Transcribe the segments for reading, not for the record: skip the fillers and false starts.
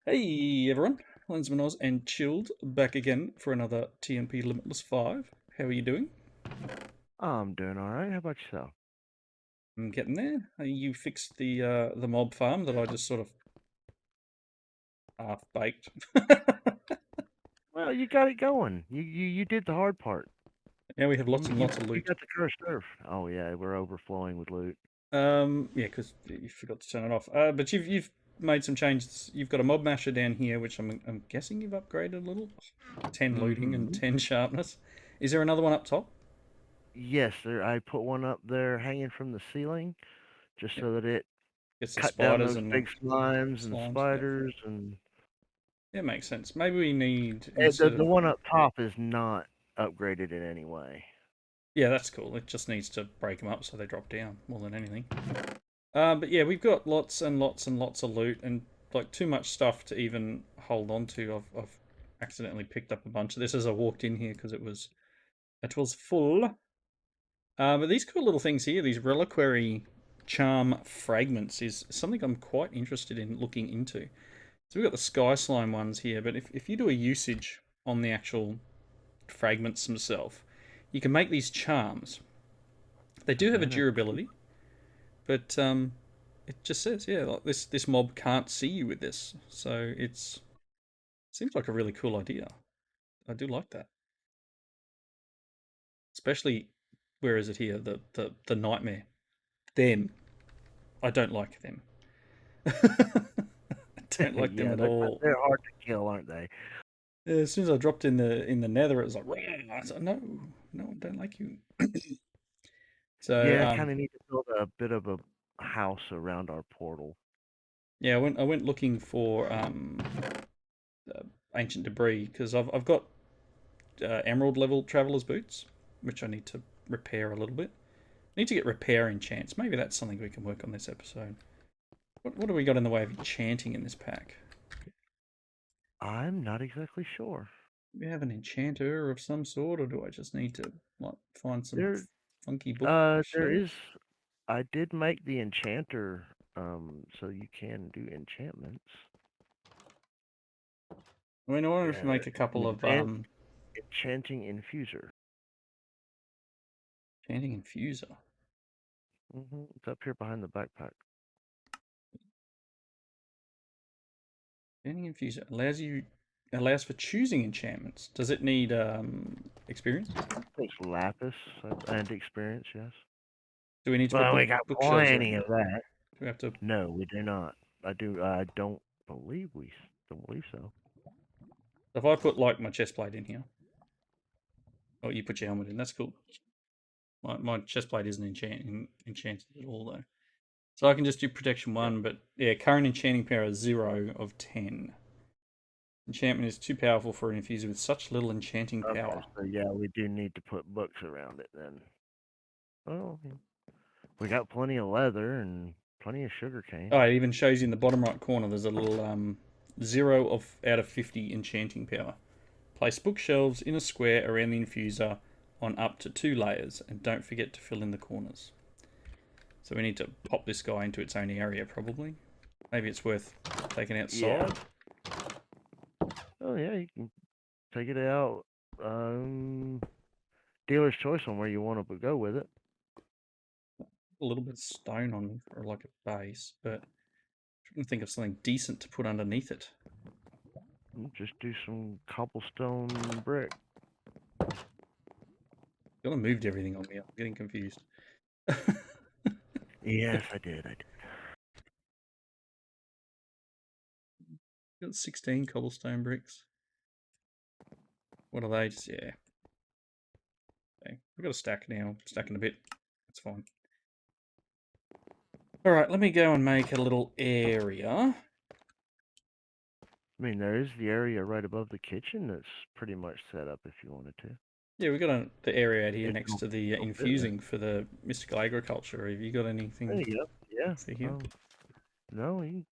Hey everyone, Lensman Oz and Chilled back again for another TNP Limitless 5. How are you doing? I'm doing all right. How about yourself? I'm getting there. You fixed the mob farm that I just sort of half baked. Well, you got it going. You did the hard part. Now we have lots You and you lots of you loot. got the cursed earth. Oh yeah, we're overflowing with loot. Yeah, because you forgot to turn it off. But you've made some changes. You've got a mob masher down here, which I'm guessing you've upgraded a little. 10 looting and Mm-hmm. 10 sharpness. Is there another one up top? Yes, sir. I put one up there hanging from the ceiling just Yep. so that it Gets the cut down spiders those and the big slimes and slimes. Yep. spiders and Yeah, makes sense. Maybe we need, the instead the of. one up top is not upgraded in any way. Yeah, that's cool. It just needs to break them up so they drop down more than anything. But yeah, we've got lots and lots and lots of loot and like too much stuff to even hold on to. I've accidentally picked up a bunch of this as I walked in here because it was full. But these cool little things here, these reliquary charm fragments, is something I'm quite interested in looking into. So we've got the sky slime ones here, but if you do a usage on the actual fragments themselves, you can make these charms. They do have a That is cool. durability, but it just says, yeah, like this mob can't see you with this. So it seems like a really cool idea. I do like that, especially where is it here? The nightmare. Them. I don't like them. I don't like them Yeah, at they're all. they're hard to kill, aren't they? As soon as I dropped in the nether, it was like, I said, no, no, I don't like you. So Yeah, I kind of need to build a bit of a house around our portal. yeah, I went looking for uh, ancient debris because I've got emerald level traveler's boots, which I need to repair a little bit. I need to get repair enchants. Maybe that's something we can work on this episode. What do we got in the way of enchanting in this pack? I'm not exactly sure. Do we have an enchanter of some sort, or do I just need to like find some There, funky there is. bookshelves? I did make the enchanter, so you can do enchantments. I mean, I wonder if we Uh, make a couple an of advanced enchanting infuser. enchanting infuser. It's up here behind the backpack. Enchanting infuser allows for choosing enchantments. Does it need experience? Takes lapis and experience, yes. Do we need to put Well, we got bookshelves plenty around of it? that. Do we have to? No, we do not. I don't believe we. Don't believe so. If I put like my chest plate in here, or you put your helmet in, that's cool. My chest plate isn't enchanted at all though. So I can just do protection Yeah. 1, but yeah, current enchanting power is 0 of 10. Enchantment is too powerful for an infuser with such little enchanting Okay, power. so yeah, we do need to put books around it then. Well, we got plenty of leather and plenty of sugar cane. Oh, it even shows you in the bottom right corner there's a little 0 out of 50 enchanting power. Place bookshelves in a square around the infuser on up to 2 layers, and don't forget to fill in the corners. So we need to pop this guy into its own area, probably. Maybe it's worth taking Yeah. outside. Oh yeah, you can take it out. Um, Dealer's choice on where you want to go with it. A little bit of stone on for like a base, but I'm trying to think of something decent to put underneath it. Just do some cobblestone brick. You have moved everything on me. I'm getting confused. Yes, I did. I did. Got 16 cobblestone bricks. What are they? Just, yeah. Okay. We've got a stack now. Stacking a bit. That's fine. Alright, let me go and make a little area. I mean, there is the area right above the kitchen that's pretty much set up if you wanted to. Yeah, we've got the area out here It's next to the no business. infusing for the mystical agriculture. Have you got There anything you go. Yeah. for here? No, you can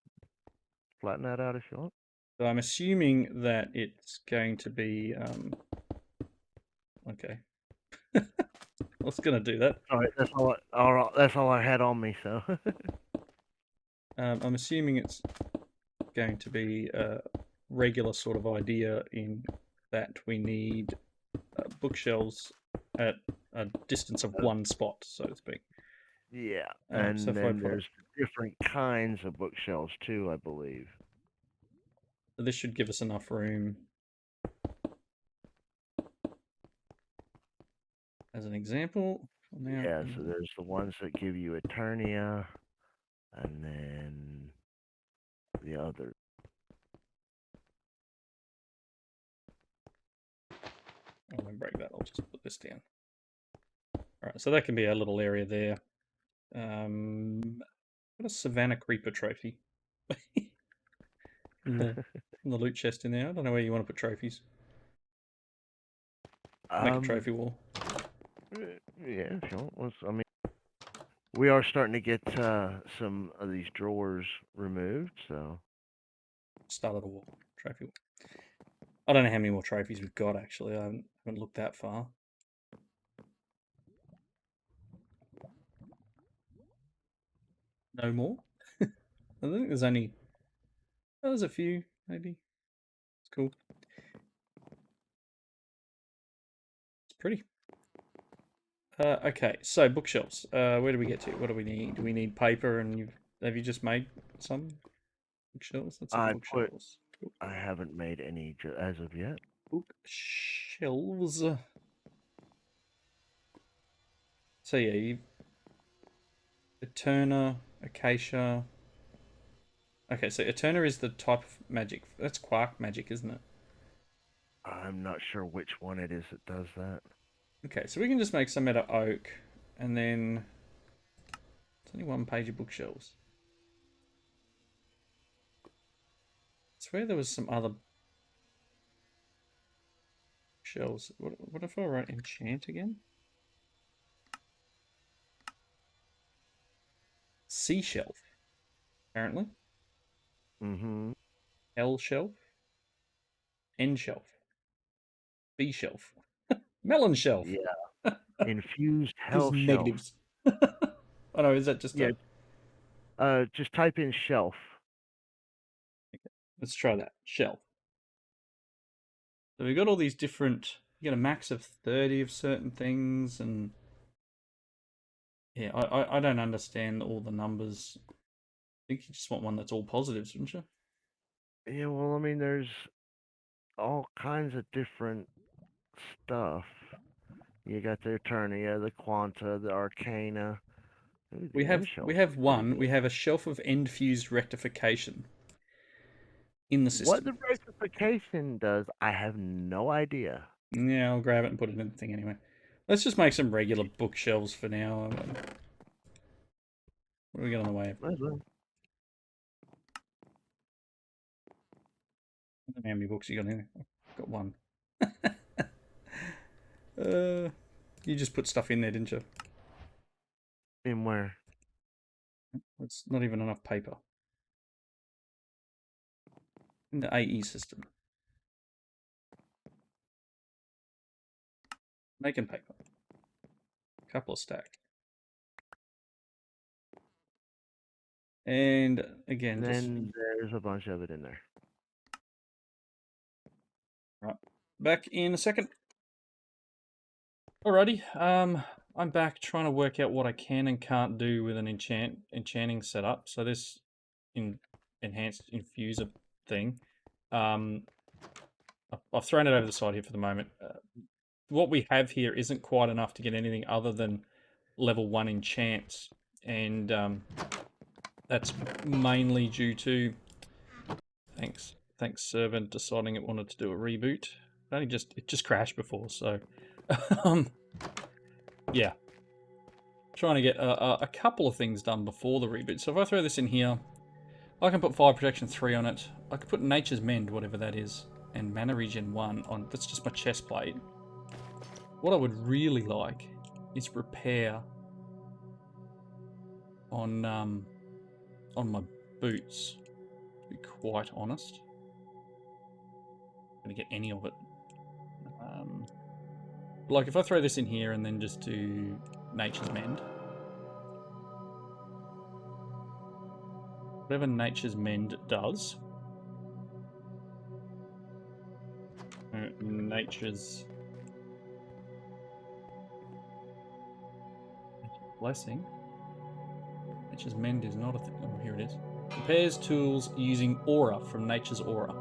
flatten that out if you want. So I'm assuming that it's going to be okay. I was gonna do that. All right, that's all. All right, that's all I had on me. So I'm assuming it's going to be a regular sort of idea in that we need bookshelves at a distance of one spot, so to speak. Yeah, So and if I then put it, there's different kinds of bookshelves too, I believe. this should give us enough room. As an example, now Yeah, so there's the ones that give you Eternia, and then the other. I won't break that. I'll just put this down. All right, so that can be a little area there. Got a Savannah Creeper trophy in the loot chest in there. I don't know where you want to put trophies. Make a trophy wall. Yeah, if you want. I mean, we are starting to get some of these drawers removed, so. Started a wall. Trophy wall. I don't know how many more trophies we've got, actually. I haven't looked that far. No more? I think there's only... Oh, there's a few, maybe. It's cool. It's pretty. Okay, so bookshelves. Where do we get to? What do we need? Do we need paper? And have you just made some bookshelves? Let's look at bookshelves. I haven't made any as of yet. Bookshelves. So yeah, you Eterna, Acacia. Okay, so Eterna is the type of magic. That's quark magic, isn't it? I'm not sure which one it is that does that. Okay, so we can just make some out of oak, and then it's only one page of bookshelves. I swear there was some other shelves. What if I write enchant again? C shelf, apparently. Mm-hmm. L shelf, N shelf, B shelf, melon shelf. Yeah. Infused Gives hell shelf. negatives. Oh no, is that just Yeah. Just type in shelf. Let's try that. Shelf. So we've got all these different... You get a max of 30 of certain things, and... Yeah, I don't understand all the numbers. I think you just want one that's all positives, wouldn't you? Yeah, well, I mean, there's all kinds of different stuff. You got the Eternia, the Quanta, the Arcana. Ooh, the end We shelves have are pretty one. We good. have a shelf of end-fused rectification in the What system. the rectification does, I have no idea. Yeah, I'll grab it and put it in the thing anyway. Let's just make some regular bookshelves for now. What do we got on the way? Might as well. I don't know how many books you got in there. I've got one. uh, you just put stuff in there, didn't you? In where? It's not even enough paper. In the AE system. Making paper. A couple of stack. And again, just... Then there's a bunch of it in there. Right. Back in a second. Alrighty. I'm back trying to work out what I can and can't do with an enchanting setup. So this enhanced infuser thing. I've thrown it over the side here for the moment. What we have here isn't quite enough to get anything other than level 1 enchants, and that's mainly due to thanks servant deciding it wanted to do a reboot. It just crashed before, so yeah, trying to get a couple of things done before the reboot. So if I throw this in here, I can put Fire Protection 3 on it. I could put Nature's Mend, whatever that is, and Mana Regen 1 on. That's just my chest plate. What I would really like is Repair on my boots, to be quite honest. I'm gonna get any of it. Like if I throw this in here and then just do Nature's Mend. Whatever Nature's Mend does, Nature's Blessing. Nature's Mend is not a thing. Oh, here it is. Repairs tools using aura from Nature's Aura.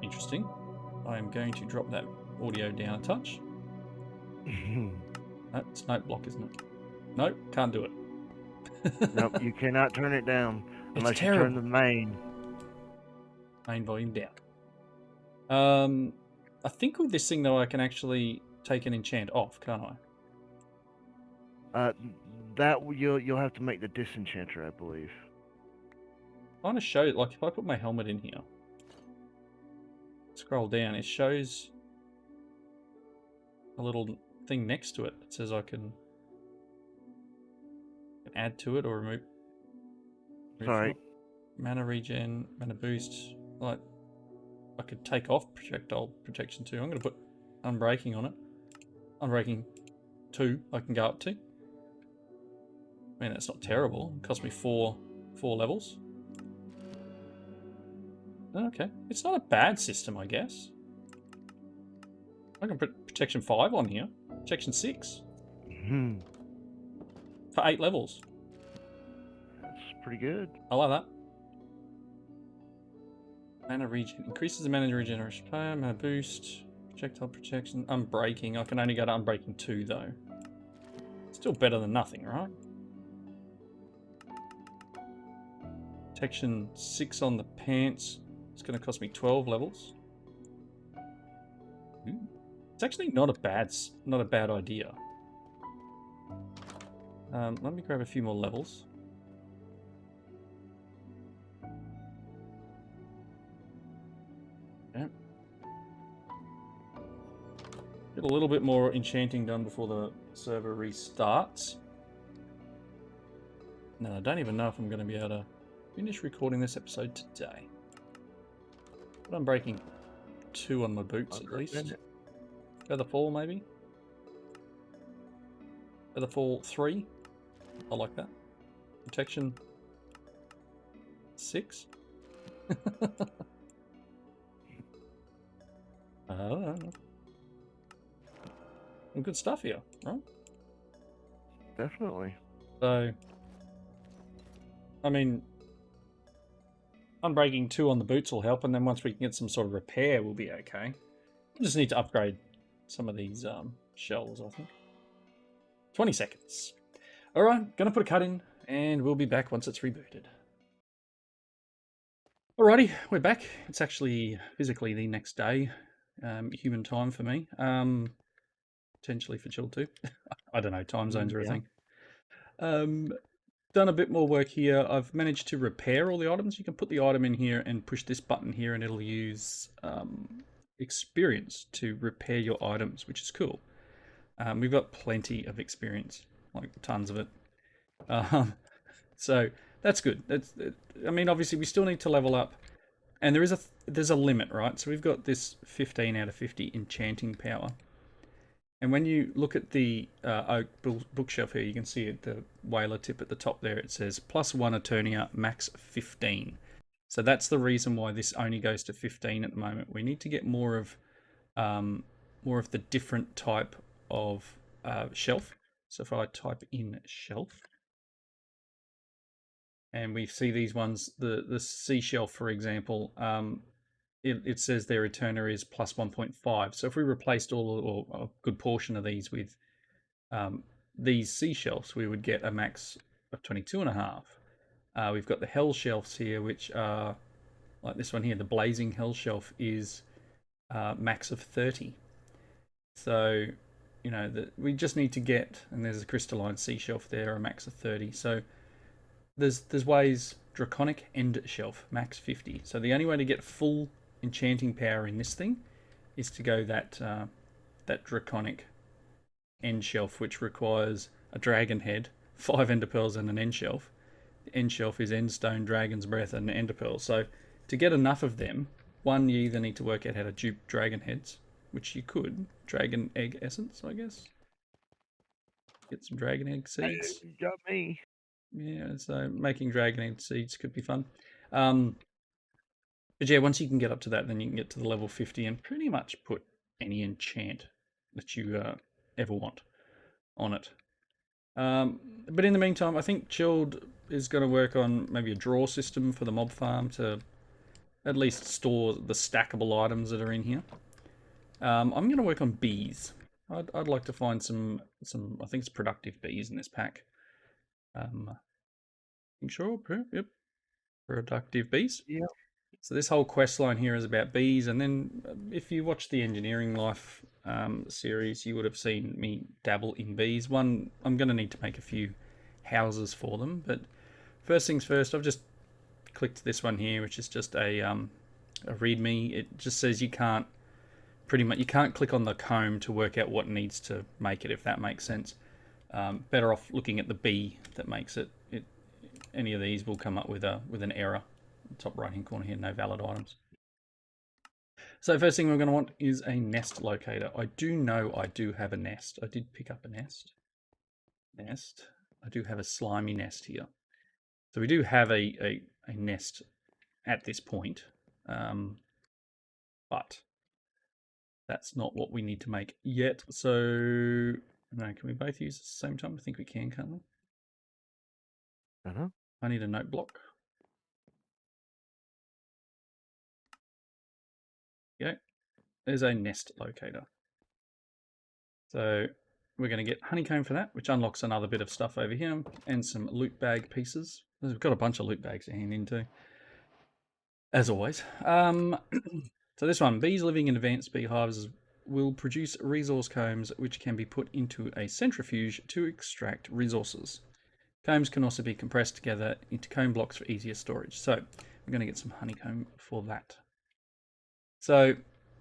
Interesting. I am going to drop that audio down a touch. That's note block, isn't it? Nope, can't do it. Nope, you cannot turn it down unless you terrible. turn the main Volume down. I think with this thing though, I can actually take an enchant off, can't I? That you'll have to make the disenchanter, I believe. I want to show it. Like if I put my helmet in here, scroll down, it shows a little thing next to it that says I can add to it or remove. Sorry. Mana regen, mana boost. Like I could take off projectile protection too. I'm going to put unbreaking on it. Unbreaking 2 I can go up to. I mean, that's not terrible. It cost me four levels. Okay. It's not a bad system, I guess. I can put protection 5 on here. Protection 6. For 8 levels. That's pretty good. I like that. Mana regen. Increases the mana regeneration player. Mana boost. Projectile protection. Unbreaking. I can only go to unbreaking 2 though. Still better than nothing, right? Protection 6 on the pants. It's going to cost me 12 levels. Ooh. It's actually not a bad idea. Let me grab a few more levels. Okay. Get a little bit more enchanting done before the server restarts. No, I don't even know if I'm going to be able to finish recording this episode today. But I'm breaking 2 on my boots at least. Featherfall maybe? Featherfall 3? I like that. Protection 6? I don't know. Some good stuff here, right? Definitely. So, I mean, unbreaking 2 on the boots will help, and then once we can get some sort of repair, we'll be okay. We just need to upgrade some of these shells, I think. 20 seconds. Alright, gonna put a cut in, and we'll be back once it's rebooted. Alrighty, we're back. It's actually physically the next day, human time for me. Potentially for Chill too. I don't know, time zones are a thing. Done a bit more work here. I've managed to repair all the items. You can put the item in here and push this button here and it'll use experience to repair your items, which is cool. We've got plenty of experience, like tons of it. So that's good. I mean, obviously we still need to level up, and there's a limit, right? So we've got this 15 out of 50 enchanting power. And when you look at the oak bookshelf here, you can see at the whaler tip at the top there, it says +1 Eternia, max 15. So that's the reason why this only goes to 15 at the moment. We need to get more of the different type of shelf. So if I type in shelf, and we see these ones, the sea shelf, for example, it says their returner is +1.5. So if we replaced all or a good portion of these with these sea shelves, we would get a max of 22.5. We've got the hell shelves here, which are like this one here. The blazing hell shelf is max of 30. So, you know, we just need to get, and there's a crystalline sea shelf there, a max of 30. So there's ways. Draconic end shelf, max 50. So the only way to get full enchanting power in this thing is to go that draconic end shelf, which requires a dragon head, 5 ender pearls, and an end shelf. The end shelf is end stone, dragon's breath, and ender pearl. So to get enough of them, one, you either need to work out how to dupe dragon heads, which you could. Dragon egg essence, I guess. Get some dragon egg seeds. You got me. Yeah, so making dragon egg seeds could be fun. But yeah, once you can get up to that, then you can get to the level 50 and pretty much put any enchant that you ever want on it. But in the meantime, I think Chilled is going to work on maybe a draw system for the mob farm to at least store the stackable items that are in here. I'm going to work on bees. I'd like to find some I think it's productive bees in this pack. Sure, yep, productive bees. Yeah. So this whole quest line here is about bees, and then if you watch the Engineering Life series, you would have seen me dabble in bees. One, I'm going to need to make a few houses for them, but first things first, I've just clicked this one here, which is just a README. It just says you can't click on the comb to work out what needs to make it, if that makes sense. Better off looking at the bee that makes it. Any of these will come up with an error. Top right hand corner here, no valid items. So first thing we're going to want is a nest locator. I do know I do have a nest. I did pick up a nest. I do have a slimy nest here. So we do have a nest at this point. But that's not what we need to make yet. So no, can we both use at the same time? I think we can, can't we? I need a note block. Yeah, there's a nest locator. So we're going to get honeycomb for that, which unlocks another bit of stuff over here, and some loot bag pieces. We've got a bunch of loot bags to hand into, as always. So this one, bees living in advanced beehives will produce resource combs, which can be put into a centrifuge to extract resources. Combs can also be compressed together into comb blocks for easier storage. So we're going to get some honeycomb for that. So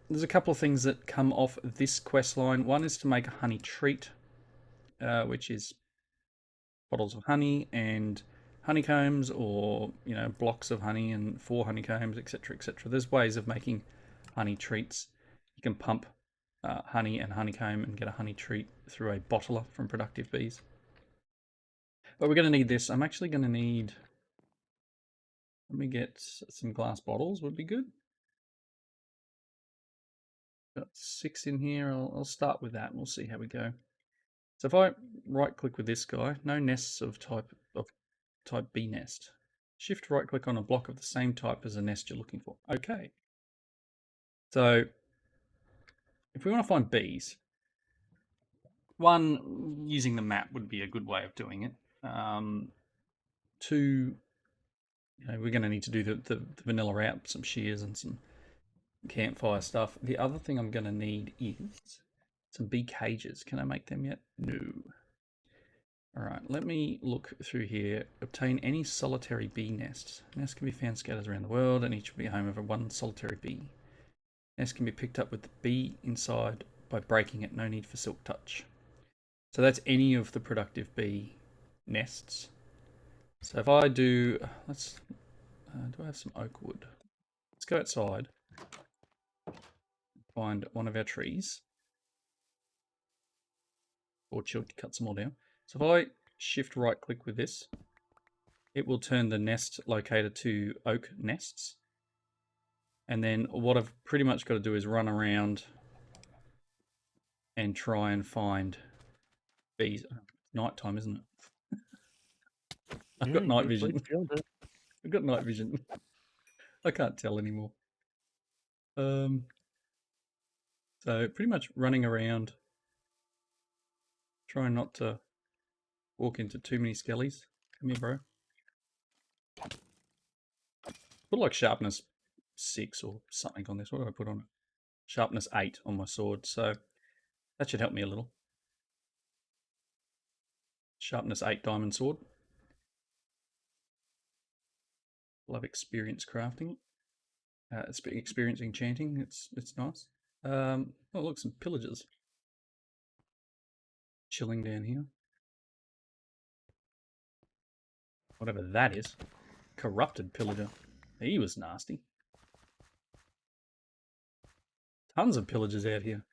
there's a couple of things that come off this quest line. One is to make a honey treat, which is bottles of honey and honeycombs, or blocks of honey and 4 honeycombs, etc., etc. There's ways of making honey treats. You can pump honey and honeycomb and get a honey treat through a bottler from Productive Bees. But we're going to need this. I'm actually going to need... Let me get some glass bottles, would be good. Got 6 in here. I'll start with that and we'll see how we go. So if I right click with this guy, no nests of type B nest. Shift right click on a block of the same type as a nest you're looking for. Okay. So if we want to find bees, one, using the map would be a good way of doing it. Two, we're going to need to do the vanilla out, some shears and some campfire stuff. The other thing I'm going to need is some bee cages. Can I make them yet? No. All right, let me look through here. Obtain any solitary bee nests. Nests can be found scattered around the world, and each will be home of one solitary bee. Nest can be picked up with the bee inside by breaking it. No need for silk touch. So that's any of the productive bee nests. So if I do, do I have some oak wood? Let's go outside, find one of our trees, or chill to cut some more down. So if I shift right click with this, it will turn the nest locator to oak nests. And then what I've pretty much got to do is run around and try and find bees. Nighttime, isn't it? I've got night vision. I've got night vision. I can't tell anymore. So pretty much running around, trying not to walk into too many skellies. Come here, bro. Put like sharpness 6 or something on this. What did I put on it? Sharpness 8 on my sword. So that should help me a little. Sharpness 8 diamond sword. Love experience crafting. It's experience enchanting. It's nice. Oh look, some pillagers chilling down here. Whatever that is. Corrupted pillager. He was nasty. Tons of pillagers out here.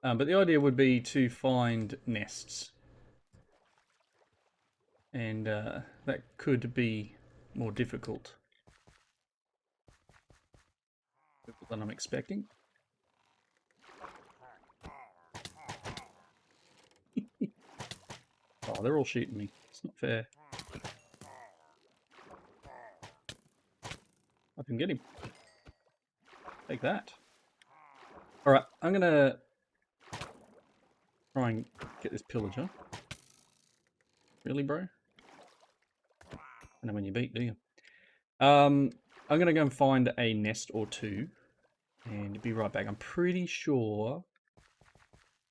But the idea would be to find nests. And that could be more difficult than I'm expecting. Oh, they're all shooting me. It's not fair. I can get him. Take that. Alright, I'm going to try and get this pillager. Really, bro? I know when you beat, do you? I'm going to go and find a nest or two and be right back. I'm pretty sure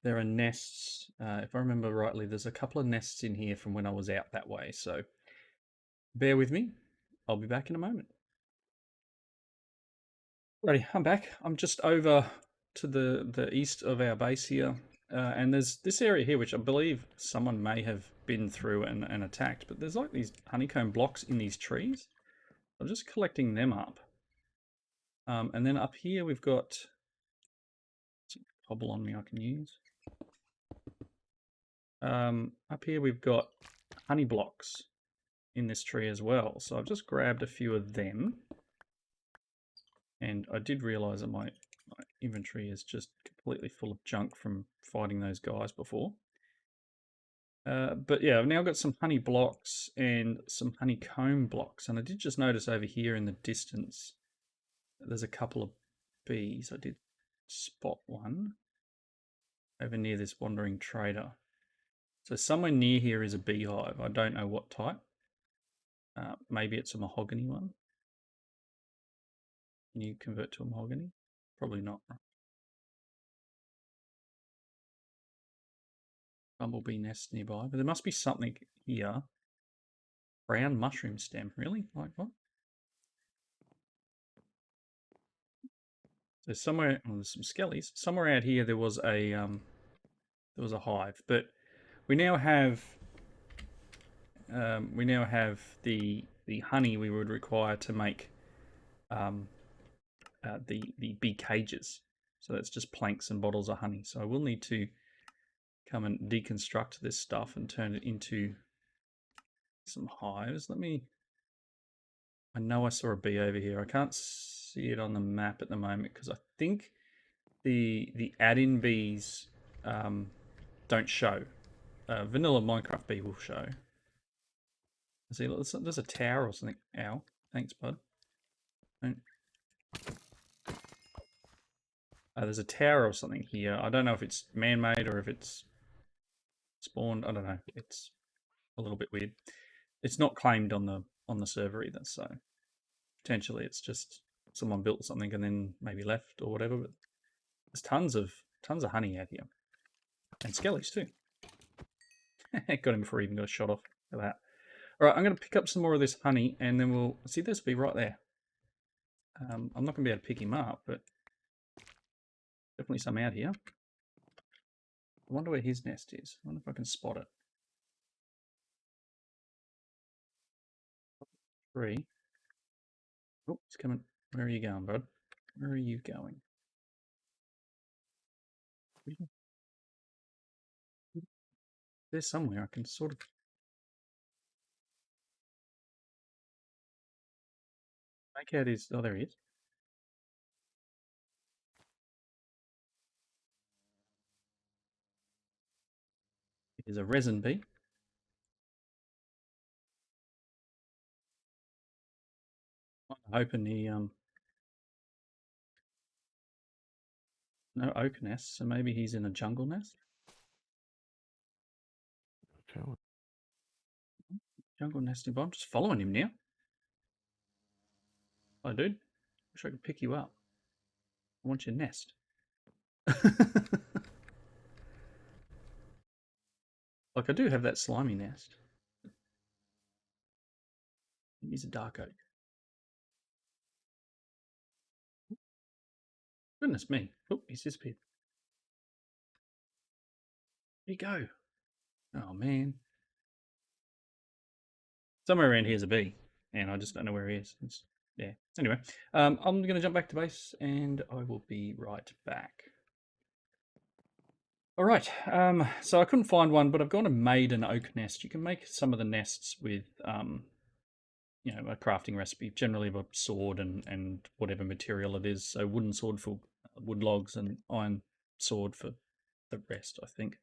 there are nests. If I remember rightly, there's a couple of nests in here from when I was out that way. So bear with me. I'll be back in a moment. Righty, I'm back. I'm just over to the east of our base here. And there's this area here, which I believe someone may have been through and attacked. But there's like these honeycomb blocks in these trees. I'm just collecting them up. And then up here we've got some cobble on me I can use. Up here we've got honey blocks in this tree as well. So I've just grabbed a few of them. And I did realise that my inventory is just completely full of junk from fighting those guys before. But yeah, I've now got some honey blocks and some honeycomb blocks. And I did just notice over here in the distance, there's a couple of bees. I did spot one over near this wandering trader. So somewhere near here is a beehive. I don't know what type. Maybe it's a mahogany one. Can you convert to a mahogany? Probably not. Bumblebee nest nearby, but there must be something here. Brown mushroom stem, really? Like what? So somewhere, oh, there's some skellies. Somewhere out here there was a hive, but we now have the honey we would require to make the bee cages. So that's just planks and bottles of honey. So I will need to come and deconstruct this stuff and turn it into some hives. I know I saw a bee over here. I can't see it on the map at the moment because I think the add-in bees don't show. Vanilla Minecraft bee will show. See, there's a tower or something. Ow. Thanks, bud. There's a tower or something here. I don't know if it's man-made or if it's spawned. I don't know. It's a little bit weird. It's not claimed on the server either, so potentially it's just someone built something and then maybe left or whatever. But there's tons of honey out here, and skellies too. Got him before he even got a shot off. Look at that. All right, I'm going to pick up some more of this honey, and then we'll see. This will be right there. I'm not going to be able to pick him up, but definitely some out here. I wonder where his nest is. I wonder if I can spot it. 3. Oh, it's coming. Where are you going, bud? Where are you going? There's somewhere I can sort of make out his. Oh, there he is. It is a resin bee. I'm hoping he no oak nest, so maybe he's in a jungle nest. Jungle nesting, but I'm just following him now. Oh, dude, wish I could pick you up. I want your nest. Like, I do have that slimy nest. He's a dark oak. Goodness me. Oh, he's disappeared. Where'd he go? Oh, man. Somewhere around here's a bee, and I just don't know where he is. Yeah. Anyway, I'm going to jump back to base, and I will be right back. All right. So I couldn't find one, but I've gone and made an oak nest. You can make some of the nests with you know, a crafting recipe, generally of a sword and whatever material it is. So wooden sword for wood logs and iron sword for the rest, I think.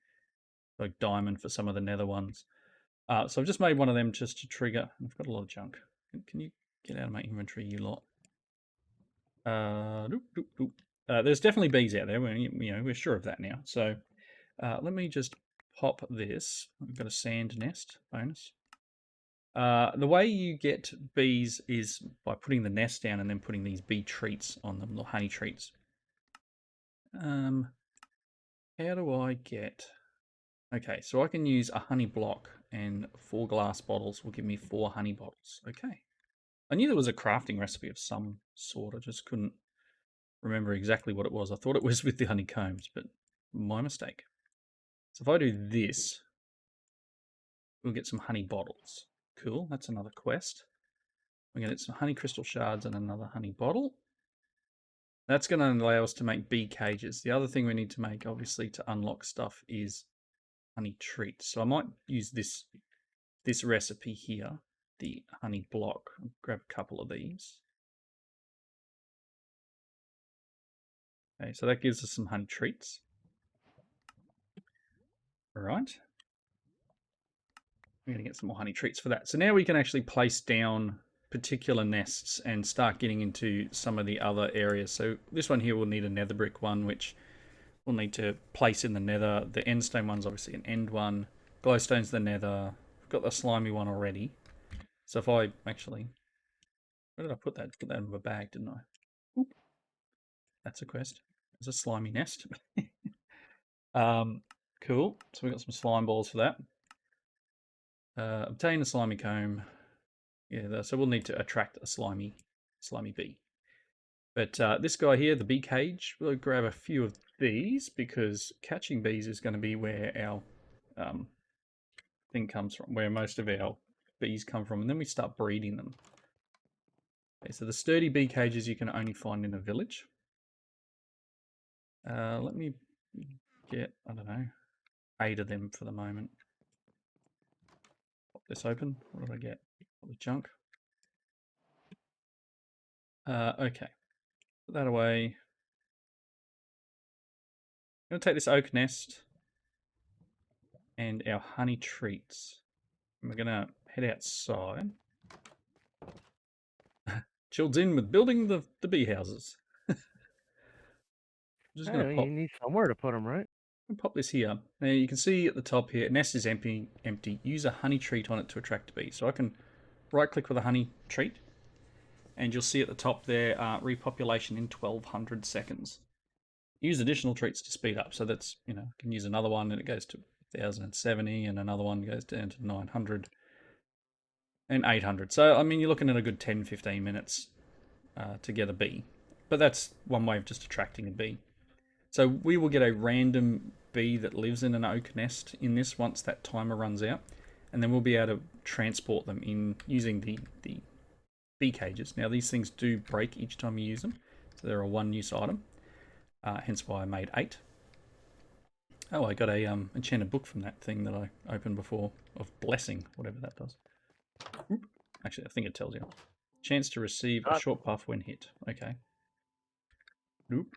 Like diamond for some of the nether ones. So I've just made one of them just to trigger. I've got a lot of junk. Can you get out of my inventory, you lot? There's definitely bees out there. We're sure of that now. So let me just pop this. I've got a sand nest bonus. The way you get bees is by putting the nest down and then putting these bee treats on them, the honey treats. How do I get... Okay, so I can use a honey block and 4 glass bottles will give me 4 honey bottles. Okay. I knew there was a crafting recipe of some sort. I just couldn't remember exactly what it was. I thought it was with the honeycombs, but my mistake. So if I do this, we'll get some honey bottles. Cool, that's another quest. We're going to get some honey crystal shards and another honey bottle. That's going to allow us to make bee cages. The other thing we need to make, obviously, to unlock stuff is honey treats. So I might use this recipe here, the honey block. I'll grab a couple of these. Okay, so that gives us some honey treats. All right. We're going to get some more honey treats for that. So now we can actually place down particular nests and start getting into some of the other areas. So this one here will need a nether brick one, which we'll need to place in the nether. The endstone one's obviously an end one. Glowstone's the nether. We've got the slimy one already. So if I actually... Where did I put that? Put that in a bag, didn't I? Oop. That's a quest. There's a slimy nest. Cool. So we've got some slime balls for that. Obtain a slimy comb. Yeah, so we'll need to attract a slimy bee. But this guy here, the bee cage, we'll grab a few of these because catching bees is going to be where our thing comes from, where most of our bees come from, and then we start breeding them. Okay, so the sturdy bee cages you can only find in a village. Let me get, I don't know, 8 of them for the moment. Pop this open. What did I get? All the junk. Okay. Put that away. I'm going to take this oak nest and our honey treats. And we're going to head outside. Chilled in with building the bee houses. I'm just going to Hey, you need somewhere to put them, right? pop this here. Now you can see at the top here, nest is empty. Use a honey treat on it to attract bees. So I can right click with a honey treat and you'll see at the top there, repopulation in 1200 seconds. Use additional treats to speed up. So that's, you know, I can use another one and it goes to 1070 and another one goes down to 900 and 800. So, I mean, you're looking at a good 10-15 minutes to get a bee. But that's one way of just attracting a bee. So we will get a random bee that lives in an oak nest in this once that timer runs out. And then we'll be able to transport them in using the bee cages. Now, these things do break each time you use them. So they're a one-use item. Hence why I made 8. Oh, I got a enchanted book from that thing that I opened before of blessing, whatever that does. Oop. Actually, I think it tells you. Chance to receive a short buff when hit. Okay. Nope.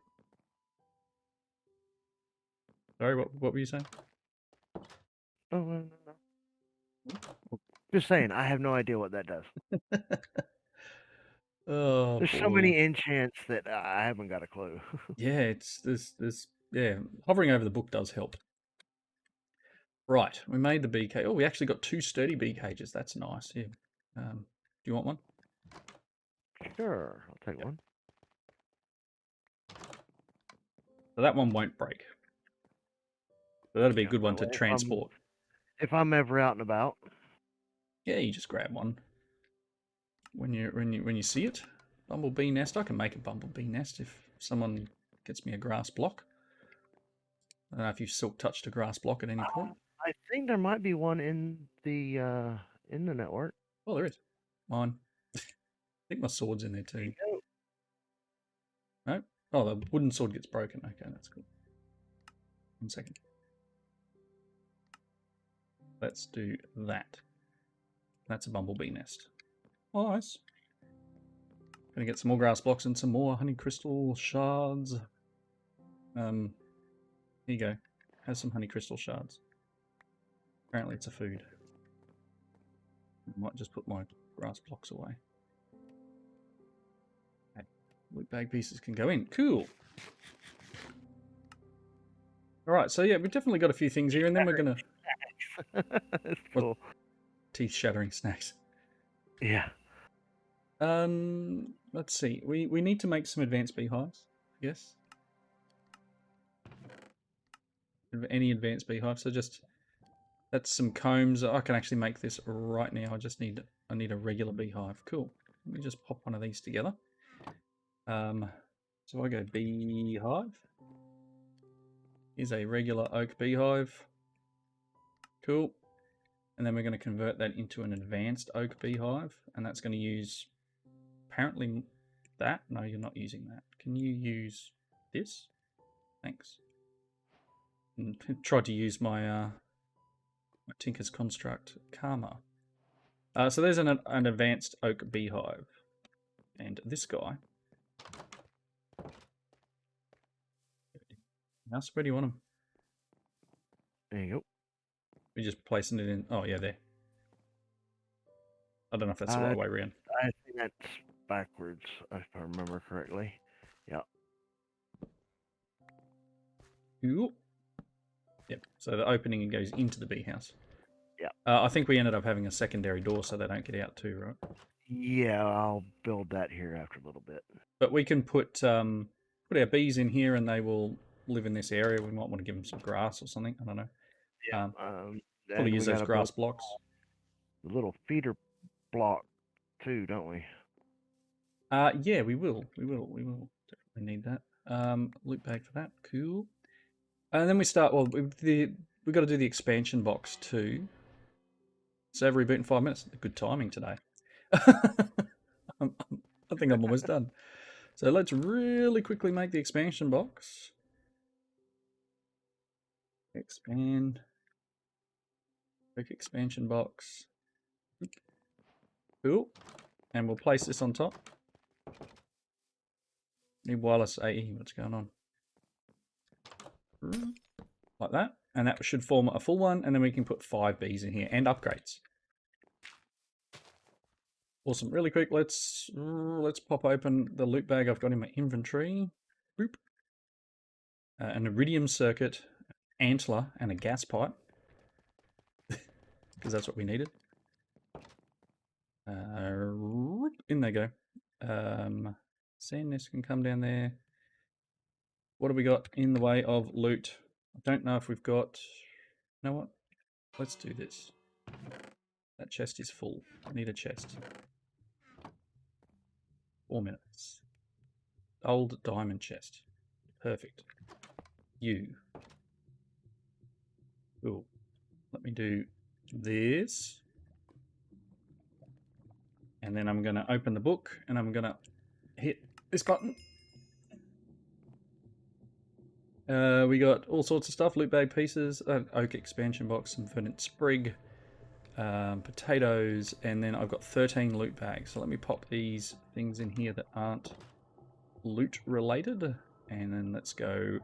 Sorry, what were you saying? Oh, no. Just saying, I have no idea what that does. Oh, There's so boy. many enchants that I haven't got a clue. Yeah, it's this. Yeah, hovering over the book does help. Right, we made the bee cage. Oh, we actually got 2 sturdy bee cages. That's nice. Yeah. Do you want one? Sure, I'll take one. So that one won't break. So that'll be a Yeah, good one that to way transport. if I'm ever out and about. Yeah, you just grab one when you see it. Bumblebee nest. I can make a bumblebee nest if someone gets me a grass block. I don't know if you've silk touched a grass block at any point. I think there might be one in the network. Oh, there is. Mine. I think my sword's in there too. No? Oh, the wooden sword gets broken. Okay, that's cool. 1 second. Let's do that. That's a bumblebee nest. Nice. Gonna get some more grass blocks and some more honey crystal shards. Here you go. Has some honey crystal shards. Apparently it's a food. I might just put my grass blocks away. Okay. Loot bag pieces can go in. Cool. Alright, so yeah, we've definitely got a few things here, and then we're gonna... That's cool. Teeth-shattering snacks. Yeah. Let's see. We need to make some advanced beehives, I guess. Any advanced beehive, so just... That's some combs. I can actually make this right now. I need a regular beehive. Cool. Let me just pop one of these together. So I go beehive. Here's a regular oak beehive. Cool. And then we're going to convert that into an advanced oak beehive, and that's going to use apparently that. No, you're not using that. Can you use this? Thanks. And tried to use my my Tinker's Construct Karma. So there's an advanced oak beehive. And this guy. Now, where do you want him? There you go. We're just placing it in. Oh, yeah, there. I don't know if that's the right way around. I think that's backwards, if I remember correctly. Yeah. Ooh. Yep. So the opening goes into the bee house. Yeah. I think we ended up having a secondary door so they don't get out too, right? Yeah, I'll build that here after a little bit. But we can put our bees in here and they will live in this area. We might want to give them some grass or something. I don't know. Yeah. Probably And use we those gotta grass build blocks. the little feeder block too, don't we? Yeah, we will. We will definitely need that. Loot bag for that. Cool. And then we start. Well, we got to do the expansion box too. So every reboot in 5 minutes. Good timing today. I think I'm almost done. So let's really quickly make the expansion box. Expand. Quick expansion box. Cool. And we'll place this on top. Need wireless AE. What's going on? Like that. And that should form a full one. And then we can put 5 bees in here and upgrades. Awesome. Really quick, let's pop open the loot bag I've got in my inventory. Boop. An iridium circuit, antler, and a gas pipe. Because that's what we needed. In they go. Sand nest can come down there. What have we got in the way of loot? I don't know if we've got... You know what? Let's do this. That chest is full. I need a chest. 4 minutes. Old diamond chest. Perfect. You. Cool. Let me do this. And then I'm going to open the book and I'm going to hit this button. We got all sorts of stuff, loot bag pieces, oak expansion box, some verdant sprig, potatoes, and then I've got 13 loot bags. So let me pop these things in here that aren't loot related. And then let's go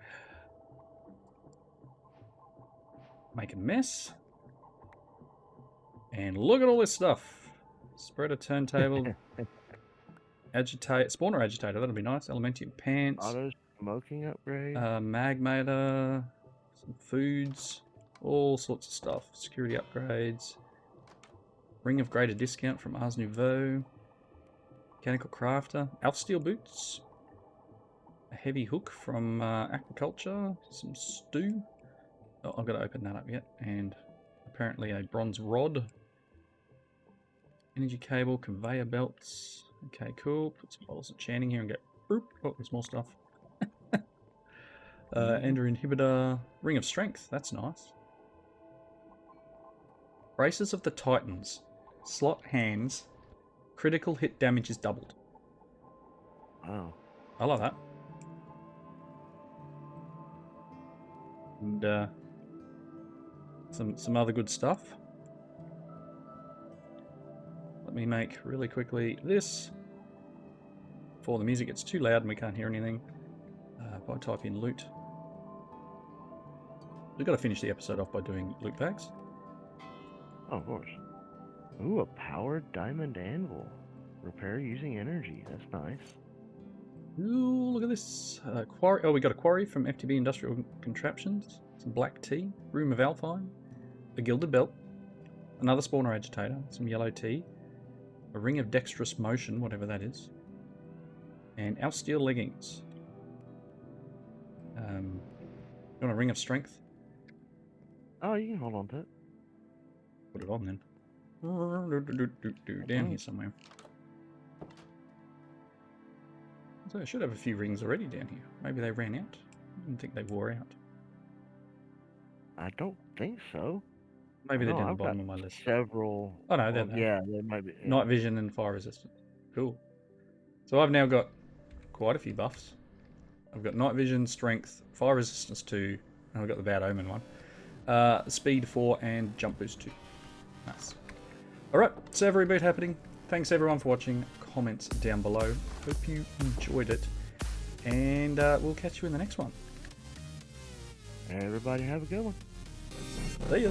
make a mess. And look at all this stuff. Spreader, turntable, spawner agitator, that'll be nice. Elementium pants. Auto smoking upgrade. Magmator, some foods, all sorts of stuff. Security upgrades. Ring of greater discount from Ars Nouveau. Mechanical crafter. Elf steel boots. A heavy hook from aquaculture. Some stew. Oh, I've got to open that up yet. And apparently a bronze rod. Energy cable, conveyor belts. Okay, cool. Put some bottles of enchanting here and get. Boop. Oh, there's more stuff. Ender inhibitor. Ring of strength. That's nice. Braces of the Titans. Slot hands. Critical hit damage is doubled. Wow. I like that. And some other good stuff. Let me make really quickly this before the music gets too loud and we can't hear anything. If I type in loot, we've got to finish the episode off by doing loot bags. Oh, of course. Ooh, a powered diamond anvil. Repair using energy. That's nice. Ooh, look at this. Quarry. Oh, we got a quarry from FTB Industrial Contraptions. Some black tea. Room of Alpine. A gilded belt. Another spawner agitator. Some yellow tea. A ring of dexterous motion, whatever that is. And our steel leggings. You want a ring of strength? Oh, you can hold on to it. Put it on then. Down here somewhere. So I should have a few rings already down here. Maybe they ran out. I didn't think they wore out. I don't think so. Maybe they're No, down the I've bottom got of my list. several. Oh no, they're Well, there. yeah, they might be. Yeah. Night vision and fire resistance. Cool. So I've now got quite a few buffs. I've got night vision, strength, fire resistance 2, and I've got the bad omen one. Speed 4 and jump boost 2. Nice. Alright, server reboot happening. Thanks everyone for watching. Comments down below. Hope you enjoyed it. And we'll catch you in the next one. Everybody have a good one. See ya.